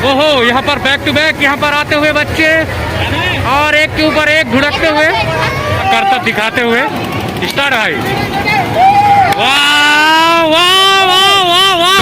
ओहो, यहाँ पर बैक टू बैक यहाँ पर आते हुए बच्चे और एक के ऊपर एक धुड़कते हुए करतब दिखाते हुए स्टार्ट भाई। वाह वाह वाह वाह वाह।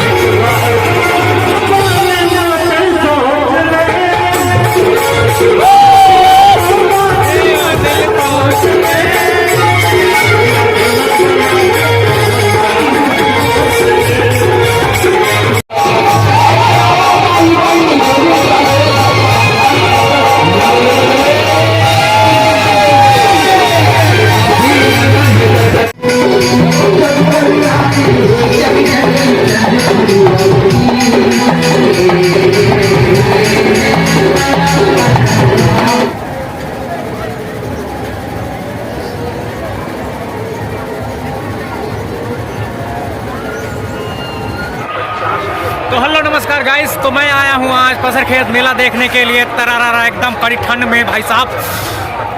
तो हेलो नमस्कार गाइस, तो मैं आया हूँ आज पसरखेत मेला देखने के लिए। तरारा एकदम कड़ी ठंड में भाई साहब,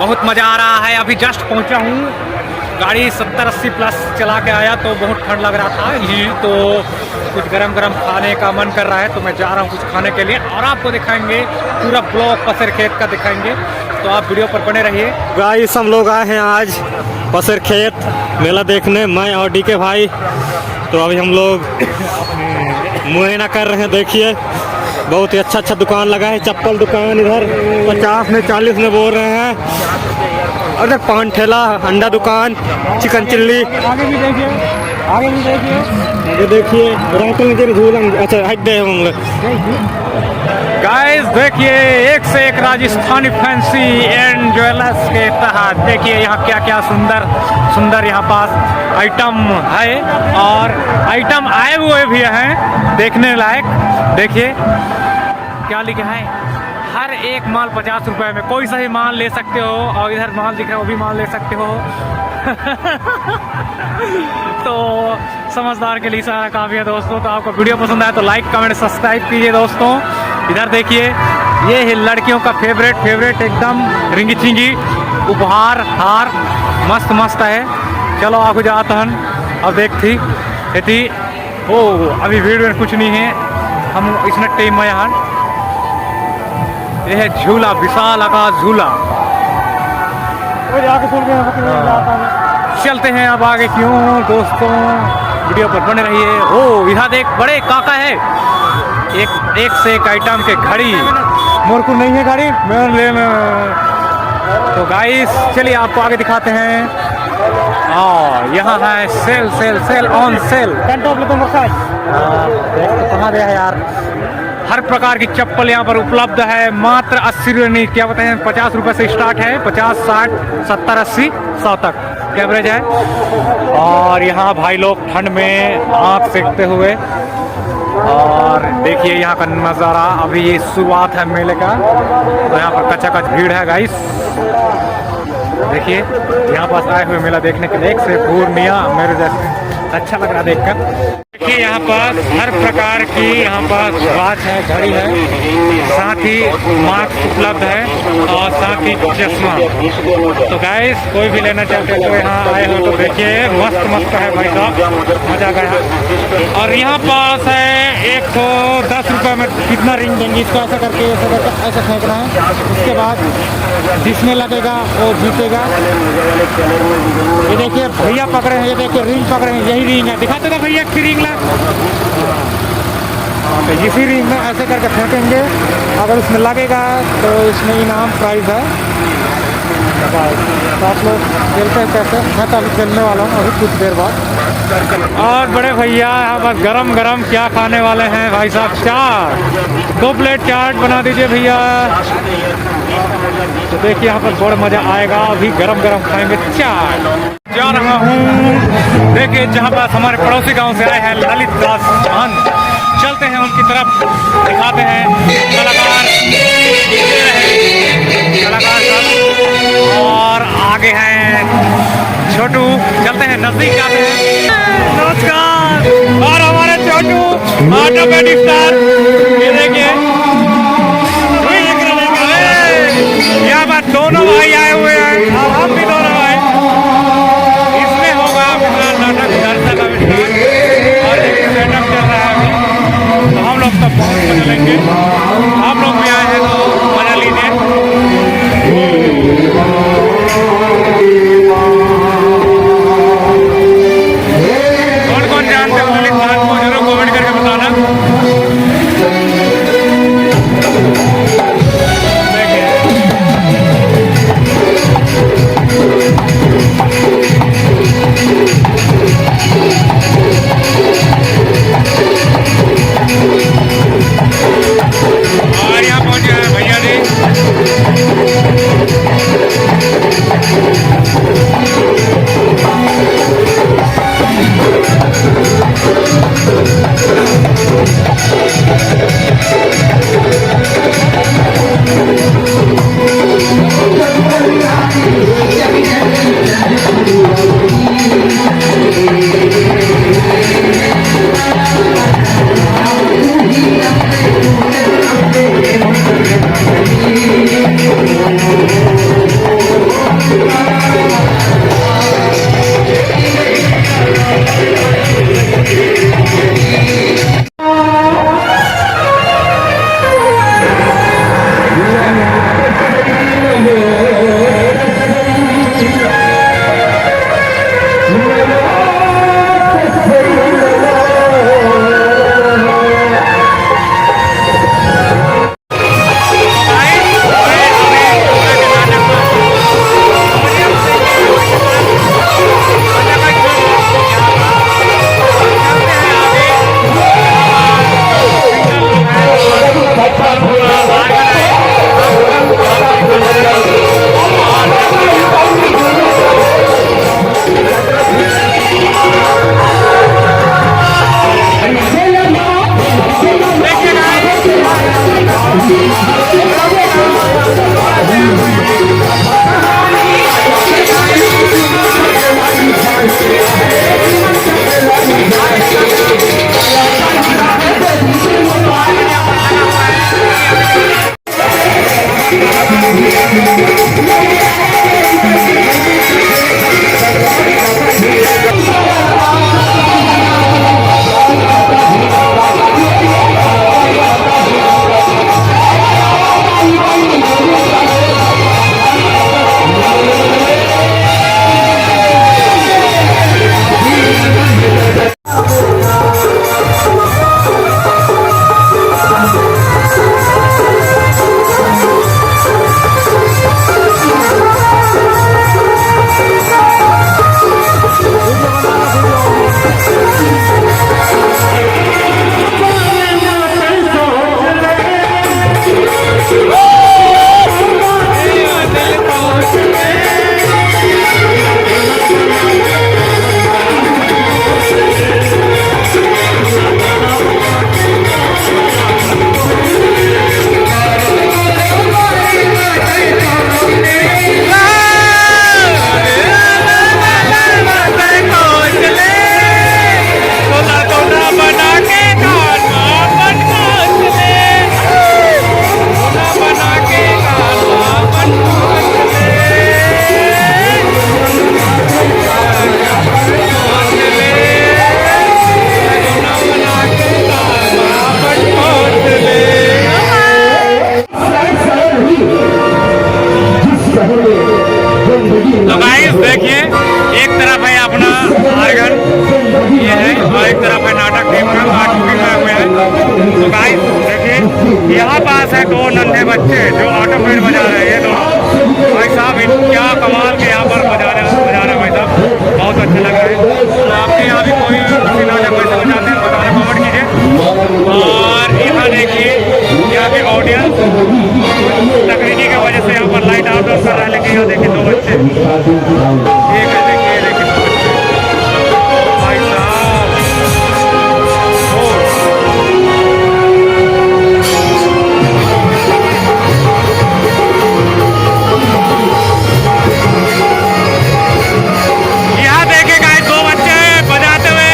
बहुत मज़ा आ रहा है। अभी जस्ट पहुँचा हूँ, गाड़ी 70-80 प्लस चला के आया तो बहुत ठंड लग रहा था ही, तो कुछ गरम गरम खाने का मन कर रहा है तो मैं जा रहा हूँ कुछ खाने के लिए और आपको दिखाएंगे पूरा ब्लॉग पसरखेत का दिखाएंगे, तो आप वीडियो पर बने रहिए। गाइस हम लोग आए हैं आज पसरखेत मेला देखने, मैं और डीके भाई। तो अभी हम लोग मुआयना कर रहे हैं। देखिए बहुत ही अच्छा दुकान लगा है, चप्पल दुकान इधर 50 में 40 में बोल रहे हैं, उधर पान ठेला, अंडा दुकान, चिकन चिल्ली। आगे भी देखिए, आगे भी देखिए, ये देखिए राइट झूला। अच्छा हट गए होंगे। गाइस देखिए एक से एक राजस्थानी फैंसी एंड ज्वेलर्स के तहत देखिए यहाँ क्या क्या सुंदर सुंदर यहाँ पास आइटम है और आइटम आए हुए भी हैं देखने लायक। देखिए क्या लिखा है, हर एक माल 50 रुपए में, कोई सा भी माल ले सकते हो। और इधर माल दिख रहा है वो भी माल ले सकते हो। तो समझदार के लिए सारा काफ़ी है दोस्तों। तो आपको वीडियो पसंद आया तो लाइक कमेंट सब्सक्राइब कीजिए दोस्तों। इधर देखिए ये है लड़कियों का फेवरेट एकदम रिंगी चिंगी उपहार हार मस्त मस्त है। चलो आगे जाता हन अब देखती ओ अभी वीडियो में कुछ नहीं है, हम इसने टाइम में यहाँ ये है झूला, विशाल आकाश झूला। चलते हैं अब आगे क्यों दोस्तों, वीडियो पर बने रहिए। ओ यहाँ देख बड़े काका है, एक से एक आइटम के घड़ी। मोर को नहीं है गाड़ी मैं ले तो गाइस चलिए आपको आगे दिखाते हैं। और यहाँ है सेल ऑन सेल। कहाँ गया है यार, हर प्रकार की चप्पल यहाँ पर उपलब्ध है, मात्र 80 रुपये नहीं क्या बताते हैं, 50 रुपये से स्टार्ट है, 50, 60, 70, 80, 100 तक एवरेज है। और यहाँ भाई लोग ठंड में आँख सेकते हुए, और देखिए यहाँ का नज़ारा। अभी ये शुरुआत है मेले का, तो यहाँ पर कच्चा भीड़ है गाइस। देखिए यहाँ पास आए हुए मेला देखने के लिए एक से पूर्णिया मेरे जैसे अच्छा लग रहा है देखकर। देखिए यहाँ पर हर प्रकार की यहाँ पर वॉच है, घड़ी है, साथ ही मास्क उपलब्ध है और साथ ही चश्मा। तो गाइस कोई भी लेना चाहते हो तो यहाँ आए हो तो देखिए मस्त मस्त है भाई साहब, मजा गया। और यहाँ पास है 110 रुपये में कितना रिंग देंगे इसको, ऐसा करके ऐसा फेंकना है, उसके बाद जिसमें लगेगा वो जीतेगा। ये देखिए भैया पकड़े हैं, ये देखिए रिंग पकड़े हैं, यही रिंग है, दिखाते थे भैया की रिंग ला। तो इसी रिंग में ऐसे करके फेंकेंगे, अगर उसमें लगेगा तो इसमें इनाम प्राइज है। तो आप लोग खेलते हैं कैसे, मैं तो अभी खेलने वाला हूँ अभी कुछ देर बाद। और बड़े भैया यहाँ पर गरम गरम क्या खाने वाले हैं भाई साहब, चाट, 2 प्लेट चाट बना दीजिए भैया। तो देखिए यहाँ पर बड़ा मज़ा आएगा, अभी गरम गरम खाएंगे चाट। जा रहा हूँ देखिए जहाँ पास हमारे पड़ोसी गांव से आए हैं ललित दास महंत, चलते हैं उनकी तरफ, दिखाते हैं कलाकार और आगे हैं छोटू, चलते हैं नजदीक जाते हैं। नमस्कार, और हमारे छोटू ऑटोमेटिक स्टार, ये देखिए यहाँ पर दोनों भाई आए हुए हैं, हम भी दोनों भाई। इसमें होगा अपना नाटक दर्शक और सेटअप चल रहा है, तो हम लोग तो बहुत मजा लेंगे। तो गाइस देखिए, एक तरफ है अपना आर्गन, ये है, और एक तरफ है नाटक टीम का आर्टिफिशियल में हुए हैं। तो गाइस देखिए, यहाँ पास है दो नन्हे बच्चे जो ऑटो पेड बजा रहे हैं। ये दोनों भाई साहब क्या कमाल के यहाँ पर बजा रहे हैं भाई साहब, बहुत अच्छे लग रहे हैं। तो आपके यहाँ भी कोई नाटक वैसे बजाते हैं बताना, कमेंट कीजिए। और यहाँ देखिए, यहाँ के ऑडियंस तकनीकी की वजह से यहाँ पर लाइट आउट कर रहा है, लेकिन यहाँ देखिए दो बच्चे, एक है देखिए दो बच्चे भाई साहब। यहाँ देखिए गाइस दो बच्चे बजाते हुए।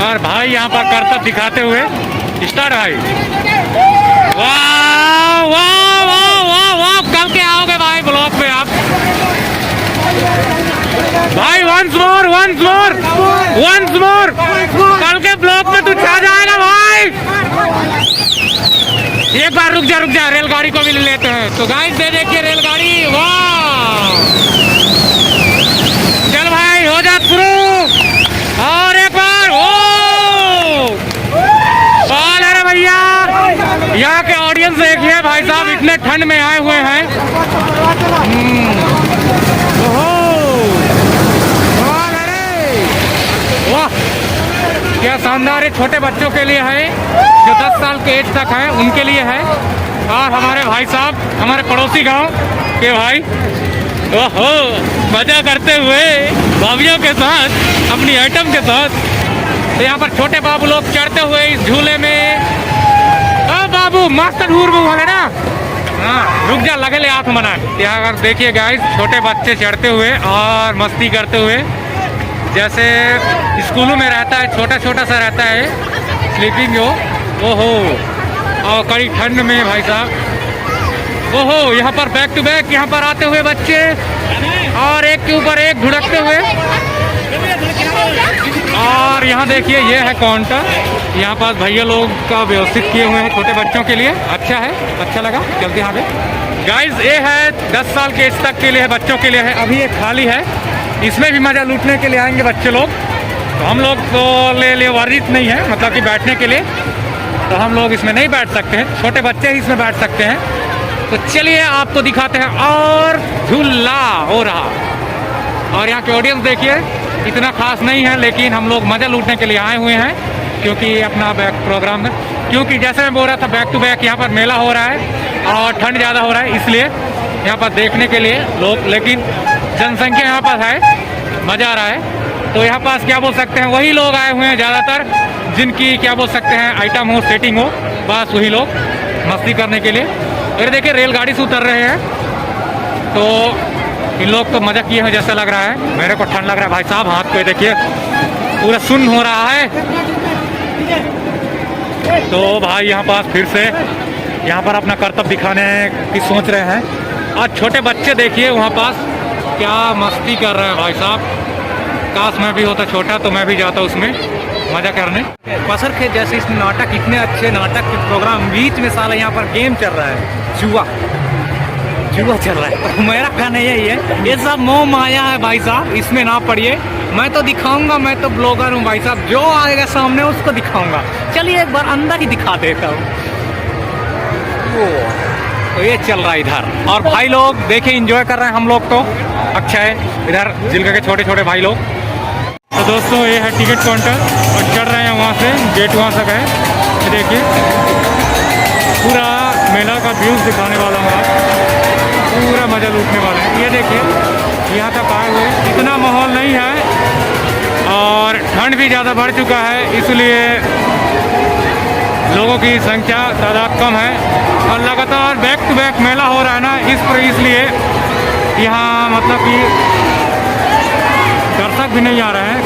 और भाई यहाँ पर करतब दिखाते हुए स्टार्ट भाई। वाह वाह वाह वाह वाह, कल के आओगे भाई ब्लॉग पे आप भाई। वंस मोर कल के ब्लॉग में तू छा जाएगा भाई। एक बार रुक जा रेलगाड़ी को भी ले लेते हैं। तो गाइस दे देखिए रेलगाड़ी, वाह चल भाई हो जा शुरू। और एक बार हो बाल है भैया। यहाँ के ऑडियंस देखिए भाई साहब, इतने ठंड में आए हुए हैं, दुकानदार ये छोटे बच्चों के लिए है, जो 10 साल के एज तक है उनके लिए है। और हमारे भाई साहब, हमारे पड़ोसी गांव के भाई, ओहो, मजा करते हुए भाभीियों के साथ, अपनी आइटम के साथ। तो यहाँ पर छोटे बाबू लोग चढ़ते हुए इस झूले में। ओ बाबू मस्त ढूर बोले ना, हाँ रुक जा, लगे ले हाथ मना। यहाँ अगर देखिए गाइस, छोटे बच्चे चढ़ते हुए और मस्ती करते हुए, जैसे स्कूलों में रहता है, छोटा छोटा सा रहता है स्लीपिंग हो। ओहो, और कड़ी ठंड में भाई साहब, ओहो, यहाँ पर बैक टू बैक यहाँ पर आते हुए बच्चे, और एक के ऊपर एक धुड़कते हुए। और यहाँ देखिए, ये है काउंटर, यहाँ पास भैया लोग का व्यवस्थित किए हुए हैं छोटे बच्चों के लिए। अच्छा है, अच्छा लगा, चलते यहाँ पे। गाइस ये है 10 साल के एज तक के लिए है, बच्चों के लिए है। अभी ये खाली है, इसमें भी मज़ा लूटने के लिए आएंगे बच्चे लोग। तो हम लोग तो ले वर्जित नहीं है, मतलब कि बैठने के लिए, तो हम लोग इसमें नहीं बैठ सकते हैं, छोटे बच्चे ही इसमें बैठ सकते हैं। तो चलिए आपको दिखाते हैं। और झूला हो रहा, और यहाँ के ऑडियंस देखिए, इतना खास नहीं है, लेकिन हम लोग मज़ा लूटने के लिए आए हुए हैं, क्योंकि अपना बैक प्रोग्राम है। क्योंकि जैसे मैं बोल रहा था, बैक टू बैक यहाँ पर मेला हो रहा है और ठंड ज़्यादा हो रहा है, इसलिए यहाँ पर देखने के लिए लोग, लेकिन जनसंख्या यहाँ पर है, मज़ा आ रहा है। तो यहाँ पास क्या बोल सकते हैं, वही लोग आए हुए हैं ज़्यादातर, जिनकी क्या बोल सकते हैं आइटम हो, सेटिंग हो, बस वही लोग मस्ती करने के लिए। अरे देखिए, रेलगाड़ी से उतर रहे हैं, तो इन लोग तो मज़ा किए हैं जैसा लग रहा है। मेरे को ठंड लग रहा है भाई साहब, हाथ पे देखिए पूरा सुन्न हो रहा है। तो भाई यहाँ पास फिर से यहाँ पर अपना कर्तव्य दिखाने की सोच रहे हैं। और छोटे बच्चे देखिए वहाँ पास क्या मस्ती कर रहे हैं भाई साहब। काश मैं भी होता छोटा तो मैं भी जाता उसमें मज़ा करने। पसरखेत जैसे इसमें नाटक, इतने अच्छे नाटक के प्रोग्राम, बीच में साला यहाँ पर गेम चल रहा है, जुआ चल रहा है। तो मेरा कहना यही है, ये सब मोह माया है भाई साहब, इसमें ना पड़िए। मैं तो दिखाऊंगा, मैं तो ब्लॉगर हूँ भाई साहब, जो आएगा सामने उसको दिखाऊंगा। चलिए एक बार अंदर ही दिखा देता हूँ। तो ये चल रहा है इधर, और भाई लोग देखिए एंजॉय कर रहे हैं, हम लोग तो अच्छा है। इधर जिलका के छोटे छोटे भाई लोग। तो दोस्तों ये है टिकट काउंटर, और चढ़ रहे हैं वहाँ से, गेट वहाँ तक है। ये देखिए पूरा मेला का व्यूज़ दिखाने वाला हूँ, पूरा मज़ा लूटने वाले हैं। ये देखिए यहाँ तक आए हुए, इतना माहौल नहीं है, और ठंड भी ज़्यादा बढ़ चुका है, इसलिए लोगों की संख्या तादाद कम है। और लगातार बैक टू बैक मेला हो रहा है ना, इसलिए यहाँ मतलब कि दर्शक भी नहीं आ रहे हैं।